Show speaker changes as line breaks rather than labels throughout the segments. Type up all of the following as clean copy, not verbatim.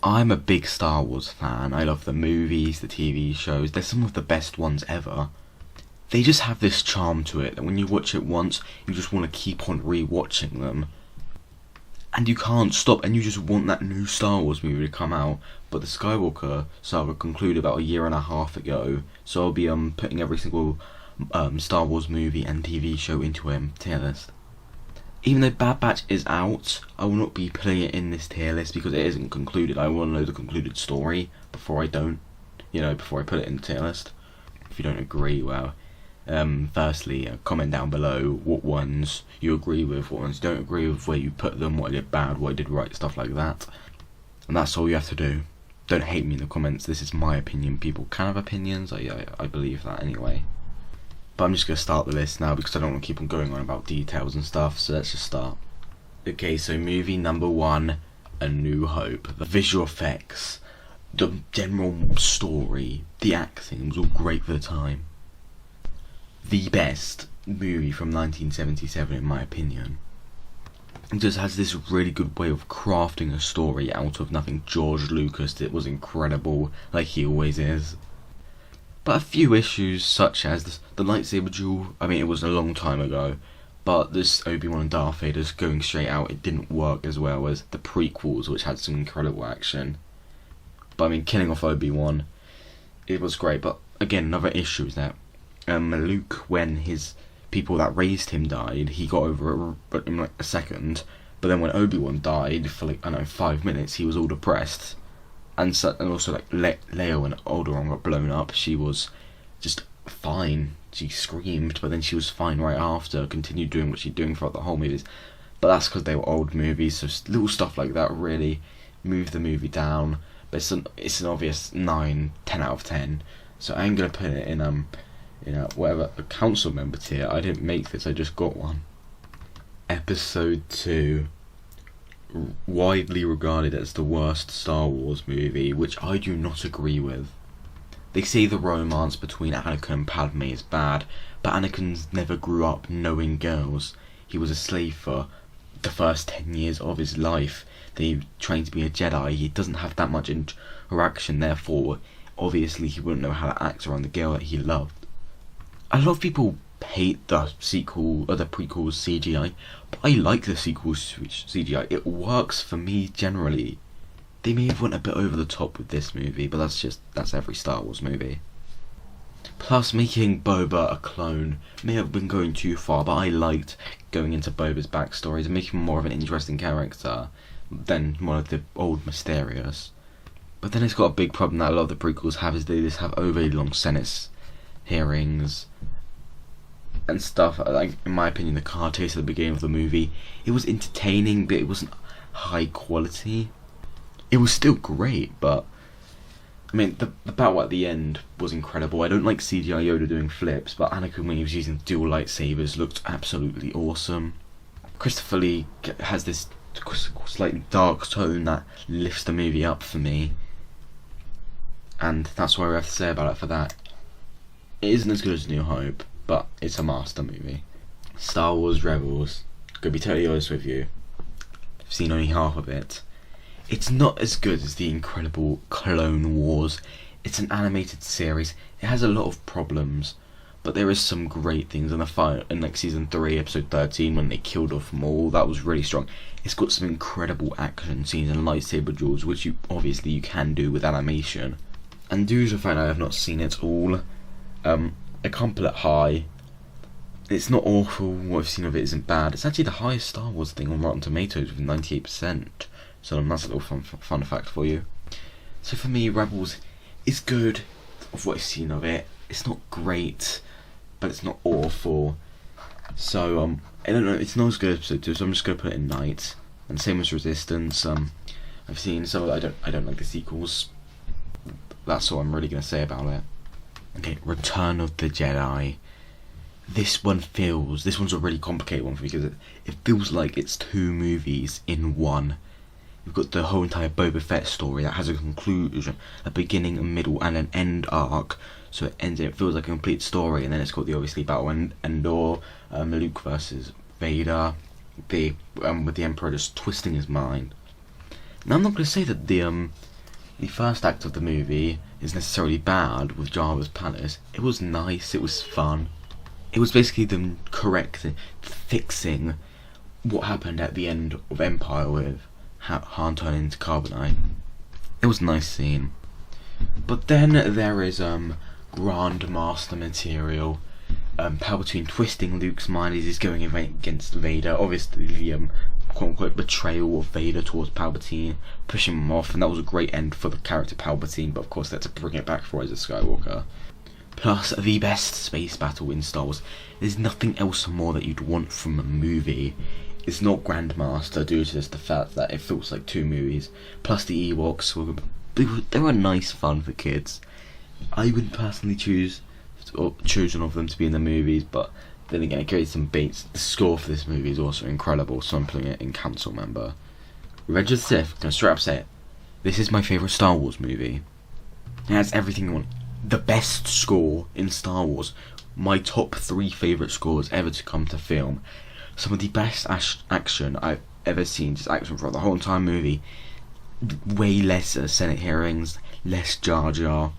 I'm a big Star Wars fan. I love the movies, the TV shows. They're some of the best ones ever. They just have this charm to it that when you watch it once, you just want to keep on re-watching them. And you can't stop, and you just want that new Star Wars movie to come out. But the Skywalker saga concluded about a year and a half ago, so I'll be putting every single Star Wars movie and TV show into a tier list. Even though Bad Batch is out, I will not be putting it in this tier list because it isn't concluded. I want to know the concluded story before I put it in the tier list. If you don't agree, well, firstly, comment down below what ones you agree with, what ones you don't agree with, where you put them, what I did bad, what I did right, stuff like that. And that's all you have to do. Don't hate me in the comments. This is my opinion. People can have opinions. I believe that anyway. But I'm just going to start the list now because I don't want to keep on going on about details and stuff, so let's just start. Okay, so movie number 1, A New Hope. The visual effects, the general story, the acting was all great for the time. The best movie from 1977 in my opinion. It just has this really good way of crafting a story out of nothing. George Lucas, it was incredible, like he always is. But a few issues, such as the lightsaber duel, I mean, it was a long time ago, but this Obi-Wan and Darth Vader's going straight out, it didn't work as well as the prequels, which had some incredible action. But I mean, killing off Obi-Wan, it was great, but again, another issue is that Luke, when his people that raised him died, he got over it in like a second, but then when Obi-Wan died, for like, 5 minutes, he was all depressed. And also like Leia, when Alderaan got blown up, she was just fine. She screamed, but then she was fine right after, continued doing what she'd doing throughout the whole movies. But that's because they were old movies, so little stuff like that really moved the movie down. But it's an obvious 9, 10 out of 10. So I'm gonna put it in whatever, a council member tier. I didn't make this, I just got one. Episode 2. Widely regarded as the worst Star Wars movie, which I do not agree with. They say the romance between Anakin and Padme is bad, but Anakin never grew up knowing girls. He was a slave for the first 10 years of his life. Then he trained to be a Jedi. He doesn't have that much interaction, therefore, obviously he wouldn't know how to act around the girl that he loved. A lot of people hate the prequels CGI, but I like the sequels CGI. It works for me generally. They may have went a bit over the top with this movie, but that's every Star Wars movie. Plus, making Boba a clone may have been going too far, but I liked going into Boba's backstories and making him more of an interesting character than one of the old Mysterious. But then it's got a big problem that a lot of the prequels have, is they just have overly long Senate hearings and stuff. Like, in my opinion, the car chase at the beginning of the movie, it was entertaining, but it wasn't high quality. It was still great, but I mean, the battle at the end was incredible. I don't like CGI Yoda doing flips, but Anakin, when he was using dual lightsabers, looked absolutely awesome. Christopher Lee has this slightly dark tone that lifts the movie up for me, and that's what I have to say about it for that. It isn't as good as New Hope, but it's a master movie. Star Wars Rebels, gonna be totally honest with you, I've seen only half of it. It's not as good as the incredible Clone Wars. It's an animated series. It has a lot of problems, but there is some great things. In the fight in like season 3, episode 13, when they killed off Maul, that was really strong. It's got some incredible action scenes and lightsaber duels, which you can do with animation. And due to the fact I have not seen it all, I can't put it high. It's not awful. What I've seen of it isn't bad. It's actually the highest Star Wars thing on Rotten Tomatoes with 98%. So that's a little fun fact for you. So for me, Rebels is good of what I've seen of it. It's not great, but it's not awful. So I don't know. It's not as good as episode 2, so I'm just gonna put it in night. And same as Resistance. I've seen some. I don't like the sequels. That's all I'm really gonna say about it. Okay, Return of the Jedi. This one's a really complicated one for me because it feels like it's 2 movies in one. You've got the whole entire Boba Fett story that has a conclusion, a beginning, a middle, and an end arc. So it ends. It feels like a complete story, and then it's got the obviously battle and Endor, Luke versus Vader, with the Emperor just twisting his mind. Now I'm not going to say that the the first act of the movie is necessarily bad with Jabba's palace. It was nice, it was fun. It was basically them fixing what happened at the end of Empire with Han turning into carbonite. It was a nice scene. But then there is Grand Master material. Palpatine twisting Luke's mind as he's going against Vader. Obviously the quote-unquote betrayal of Vader towards Palpatine, pushing him off, and that was a great end for the character Palpatine, but of course they had to bring it back for Rise of Skywalker. Plus, the best space battle in Star Wars. There's nothing else more that you'd want from a movie. It's not Grandmaster due to just the fact that it feels like two movies. Plus the Ewoks they were nice fun for kids. I wouldn't personally choose one of them to be in the movies, but then again it created some beats. The score for this movie is also incredible, so I'm putting it in Council Member. Revenge of the Sith, can I straight up say it? This is my favourite Star Wars movie. It has everything you want. The best score in Star Wars. My top 3 favourite scores ever to come to film. Some of the best action I've ever seen, just action throughout the whole entire movie. Way less Senate hearings, less Jar Jar.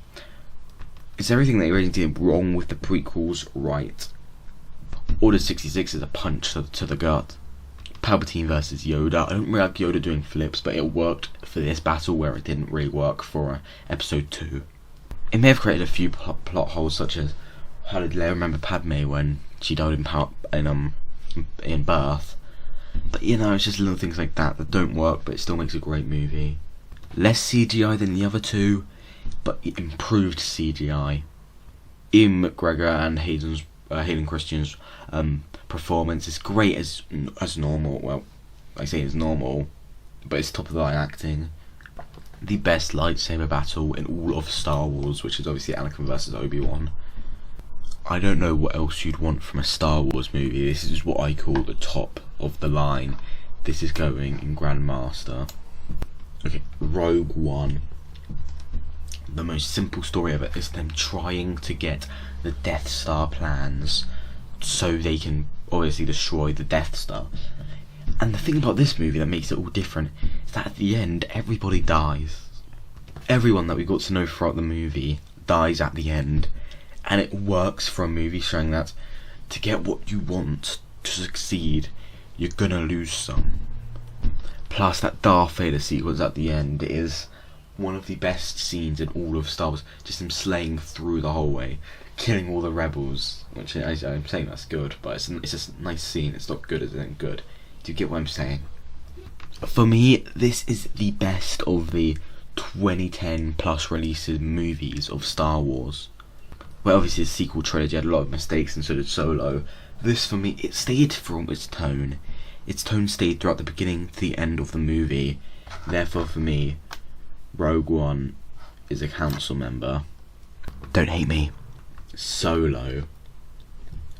It's everything they really did wrong with the prequels right. Order 66 is a punch to the gut. Palpatine versus Yoda. I don't really like Yoda doing flips, but it worked for this battle where it didn't really work for episode 2. It may have created a few plot holes, such as how did Leia remember Padme when she died in birth? But it's just little things like that don't work, but it still makes a great movie. Less CGI than the other two, but improved CGI. Ian McGregor and Hayden Christensen's performance is great as normal. Well, I say it's normal, but it's top of the line acting. The best lightsaber battle in all of Star Wars, which is obviously Anakin versus Obi-Wan. I don't know what else you'd want from a Star Wars movie. This is what I call the top of the line. This is going in Grandmaster. Okay, Rogue One. The most simple story of it is them trying to get the Death Star plans so they can obviously destroy the Death Star. And the thing about this movie that makes it all different is that at the end, everybody dies. Everyone that we got to know throughout the movie dies at the end. And it works for a movie showing that to get what you want to succeed, you're gonna lose some. Plus that Darth Vader sequence at the end is one of the best scenes in all of Star Wars. Just him slaying through the whole way, killing all the rebels, which I'm saying that's good, but it's just a nice scene. It's not good as in good. Do you get what I'm saying? For me, this is the best of the 2010 plus releases movies of Star Wars. Well, obviously the sequel trilogy had a lot of mistakes, and so did Solo. This, for me, it stayed from its tone. Its tone stayed throughout the beginning to the end of the movie. Therefore, for me, Rogue One is a council member. Don't hate me. Solo.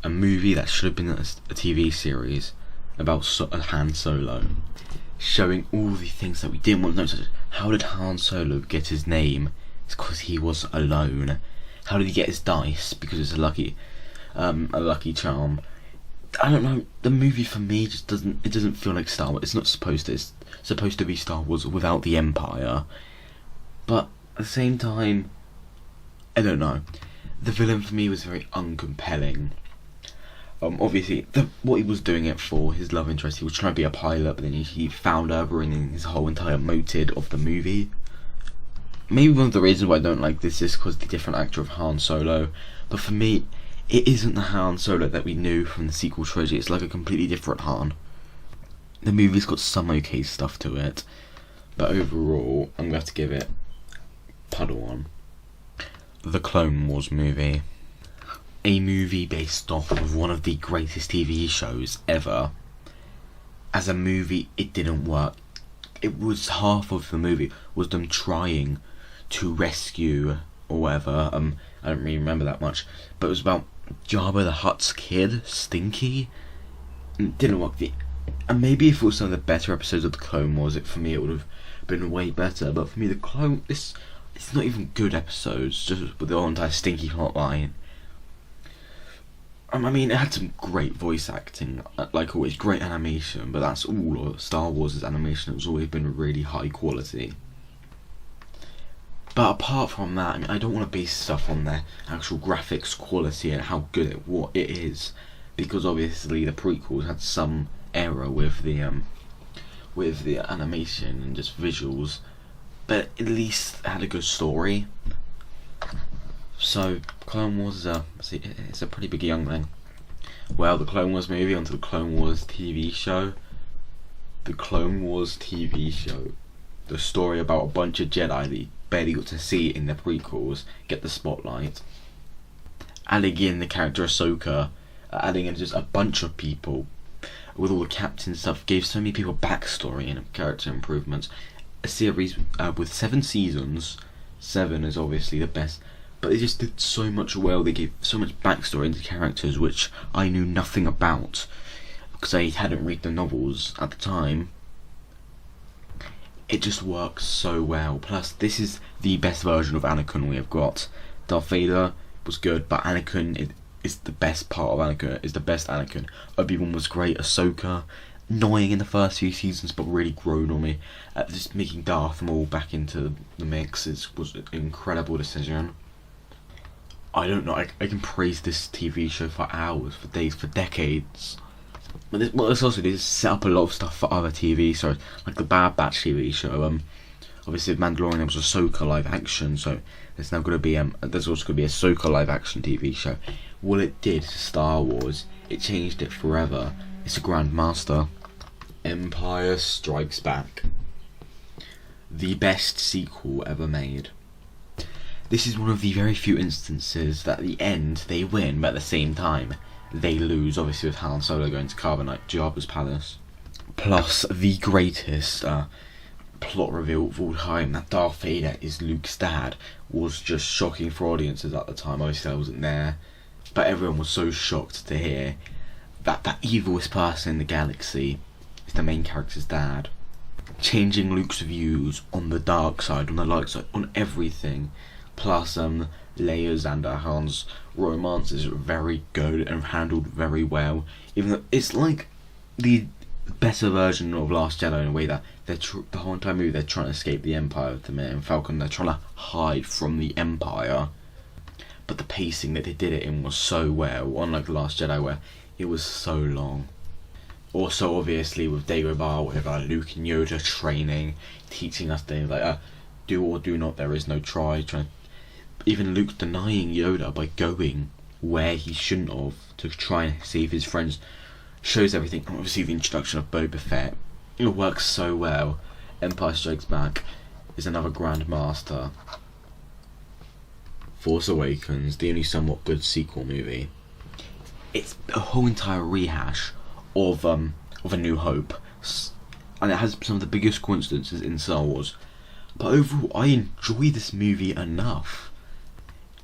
A movie that should have been a TV series about Han Solo. Showing all the things that we didn't want to know, such as how did Han Solo get his name? It's because he was alone. How did he get his dice? Because it's a lucky charm. I don't know. The movie for me just doesn't feel like Star Wars. It's not supposed to. It's supposed to be Star Wars without the Empire. But at the same time, I don't know. The villain for me was very uncompelling. Obviously, what he was doing it for, his love interest, he was trying to be a pilot, but then he found her, ruining his whole entire motive of the movie. Maybe one of the reasons why I don't like this is because the different actor of Han Solo. But for me, it isn't the Han Solo that we knew from the sequel trilogy. It's like a completely different Han. The movie's got some okay stuff to it, but overall, I'm going to have to give it Padawan. The Clone Wars movie. A movie based off of one of the greatest TV shows ever. As a movie, it didn't work. It was half of the movie was them trying to rescue or whatever. I don't really remember that much, but it was about Jabba the Hutt's kid, Stinky. And it didn't work. And maybe if it was some of the better episodes of the Clone Wars, for me it would have been way better. But for me, it's not even good episodes, just with the whole entire Stinky plot line. I mean, it had some great voice acting, like always, great animation, but that's all of Star Wars' animation. It's always been really high quality. But apart from that, I mean, I don't want to base stuff on their actual graphics quality and how good what it is, because obviously the prequels had some error with the animation and just visuals, but at least it had a good story. So Clone Wars it's a pretty big young thing. Well, the Clone Wars movie onto the Clone Wars TV show. The Clone Wars TV show, the story about a bunch of Jedi that you barely got to see in the prequels, get the spotlight. Adding in the character Ahsoka, adding in just a bunch of people with all the captain stuff, gave so many people backstory and character improvements. A series with 7 seasons, 7 is obviously the best, but they just did so much well. They gave so much backstory into characters which I knew nothing about, because I hadn't read the novels at the time. It just works so well. Plus, this is the best version of Anakin we have got. Darth Vader was good, but Anakin is the best part of Anakin. Is the best Anakin. Obi-Wan was great. Ahsoka, annoying in the first few seasons, but really grown on me. Just making Darth Maul back into the mix was an incredible decision. I don't know. I can praise this TV show for hours, for days, for decades. But what this also did is set up a lot of stuff for other TV shows, like the Bad Batch TV show. Obviously, Mandalorian there was Ahsoka live action, so there's now going to be there's also going to be a Ahsoka live action TV show. What it did to Star Wars, it changed it forever. It's a Grandmaster. Empire Strikes Back, the best sequel ever made. This is one of the very few instances that at the end they win, but at the same time they lose, obviously with Han Solo going to Carbonite, Jabba's palace. Plus the greatest plot reveal of all time, that Darth Vader is Luke's dad, was just shocking for audiences at the time. Obviously I wasn't there, but everyone was so shocked to hear that the evilest person in the galaxy is the main character's dad. Changing Luke's views on the dark side, on the light side, on everything. Plus Leia's and Han's romance is very good and handled very well. Even though it's like the better version of Last Jedi in a way that the whole entire movie they're trying to escape the Empire with the man and Falcon. They're trying to hide from the Empire, but the pacing that they did it in was so well. Unlike The Last Jedi, where it was so long. Also, obviously, with Dagobah, with Luke and Yoda training, teaching us things like do or do not. There is no try. Even Luke denying Yoda by going where he shouldn't have to try and save his friends shows everything. Obviously, the introduction of Boba Fett, it works so well. Empire Strikes Back is another Grandmaster. Force Awakens, the only somewhat good sequel movie. It's a whole entire rehash of A New Hope, and it has some of the biggest coincidences in Star Wars. But overall, I enjoy this movie enough.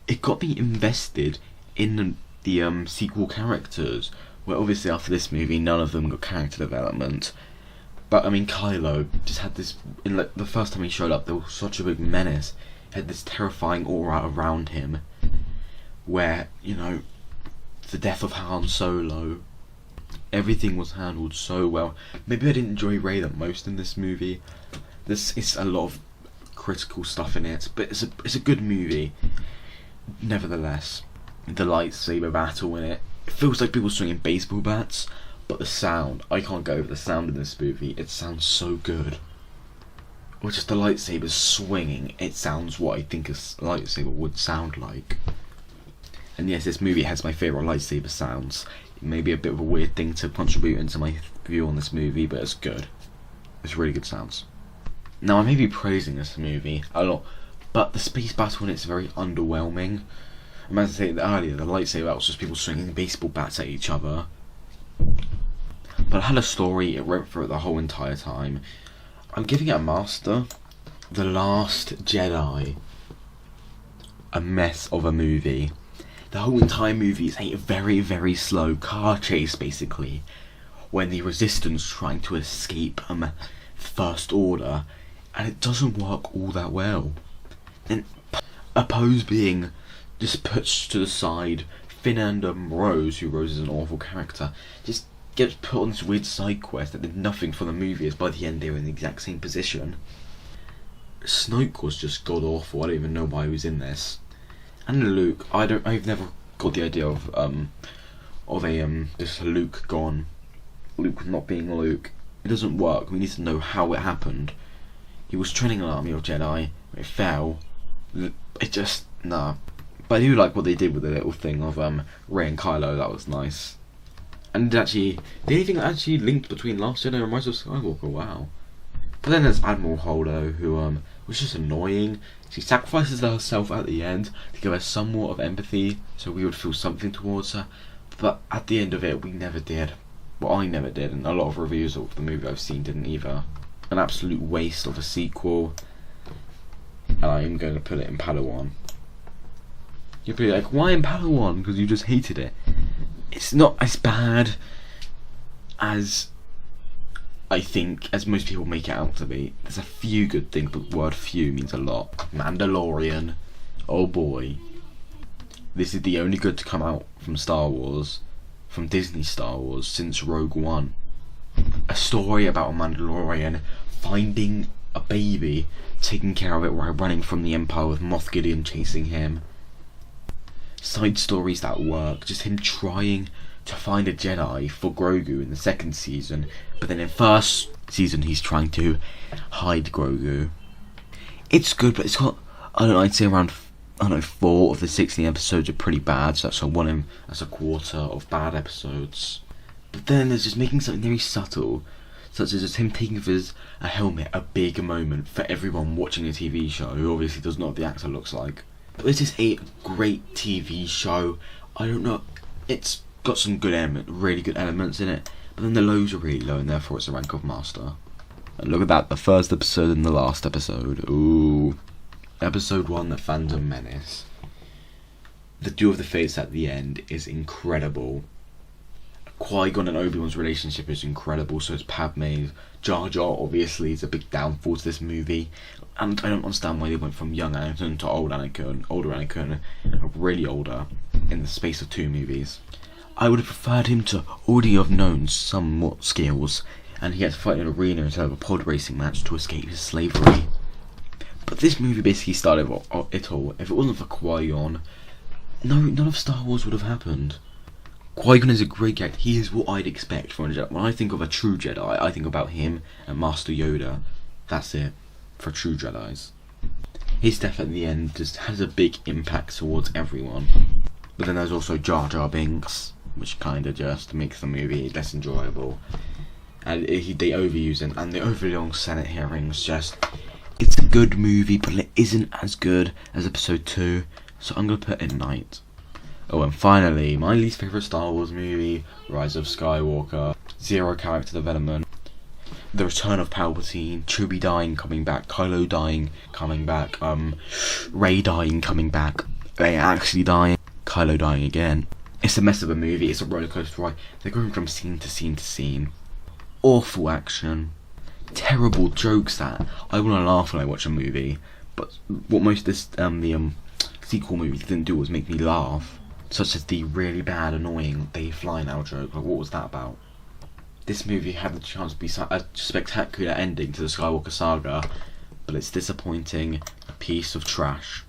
It got me invested in the sequel characters, where obviously after this movie none of them got character development. But I mean, Kylo just had this, in like the first time he showed up, there was such a big menace. He had this terrifying aura around him, where, you know, the death of Han Solo, everything was handled so well. Maybe I didn't enjoy Rey the most in this movie. It's a lot of critical stuff in it, but it's a good movie. Nevertheless, the lightsaber battle in it feels like people swinging baseball bats, but the sound, I can't get over the sound in this movie. It sounds so good. Or just the lightsaber swinging, it sounds what I think a lightsaber would sound like. And yes, this movie has my favourite lightsaber sounds. It may be a bit of a weird thing to contribute into my view on this movie, but it's good. It's really good sounds. Now, I may be praising this movie a lot, but the space battle in it's very underwhelming. As I said earlier, the lightsaber was just people swinging baseball bats at each other. But it had a story, it went through it the whole entire time. I'm giving it a master. The Last Jedi. A mess of a movie. The whole entire movie is a very, very slow car chase, basically, when the Resistance trying to escape First Order, and it doesn't work all that well. And Poe's being just put to the side. Finn and Rose, who Rose is an awful character, just gets put on this weird side quest that did nothing for the movie, as by the end they were in the exact same position. Snoke was just god awful. I don't even know why he was in this. And Luke, I've never got the idea of this Luke gone. Luke not being Luke. It doesn't work. We need to know how it happened. He was training an army of Jedi. It fell. It just nah. But I do like what they did with the little thing of Rey and Kylo. That was nice. And actually, the only thing that actually linked between Last Jedi and Rise of Skywalker. Wow. But then there's Admiral Holdo, who was just annoying. She sacrifices herself at the end to give us somewhat of empathy, so we would feel something towards her. But at the end of it, we never did. Well, I never did, and a lot of reviews of the movie I've seen didn't either. An absolute waste of a sequel. And I am going to put it in Padawan. You'll be like, why in Padawan? Because you just hated it. It's not as bad as I think, as most people make it out to be. There's a few good things, but the word few means a lot. Mandalorian. Oh boy. This is the only good to come out from Star Wars, from Disney Star Wars, since Rogue One. A story about a Mandalorian finding a baby, taking care of it while running from the Empire with Moff Gideon chasing him. Side stories that work, just him trying to find a Jedi for Grogu in the second season, but then in first season he's trying to hide Grogu. It's good, but it's got, I'd say around 4 of the 16 episodes are pretty bad, so that's a quarter of bad episodes. But then there's just making something very subtle, such as just him taking off a helmet, a big moment for everyone watching a TV show who obviously does not know what the actor looks like. But this is a great TV show. I don't know, it's got some good really good elements in it, but then the lows are really low, and therefore it's a rank of master. And look at that, the first episode and the last episode. Ooh. Episode 1, The Phantom Menace. The Duel of the Fates at the end is incredible. Qui-Gon and Obi-Wan's relationship is incredible, so is Padme's. Jar Jar obviously is a big downfall to this movie, and I don't understand why they went from young Anakin to older Anakin, really older, in the space of 2 movies. I would have preferred him to already have known somewhat skills, and he had to fight in an arena instead of a pod racing match to escape his slavery. But this movie basically started it all. If it wasn't for Qui-Gon, none of Star Wars would have happened. Qui-Gon is a great character. He is what I'd expect from a Jedi. When I think of a true Jedi, I think about him and Master Yoda. That's it, for true Jedis. His death at the end just has a big impact towards everyone. But then there's also Jar Jar Binks, which kind of just makes the movie less enjoyable. And they overuse it, and the overly long Senate hearings just... It's a good movie, but it isn't as good as Episode 2, so I'm going to put it Night. Oh, and finally, my least favourite Star Wars movie, Rise of Skywalker. 0 character development. The return of Palpatine, Chewie dying, coming back, Kylo dying, coming back, Rey dying, coming back, Rey actually dying, Kylo dying again. It's a mess of a movie, it's a rollercoaster ride. They're going from scene to scene to scene. Awful action. Terrible jokes that I want to laugh when I watch a movie, but what most of the sequel movies didn't do was make me laugh. Such as the really bad, annoying They Fly Now joke. Like, what was that about? This movie had the chance to be a spectacular ending to the Skywalker saga, but it's disappointing, a piece of trash.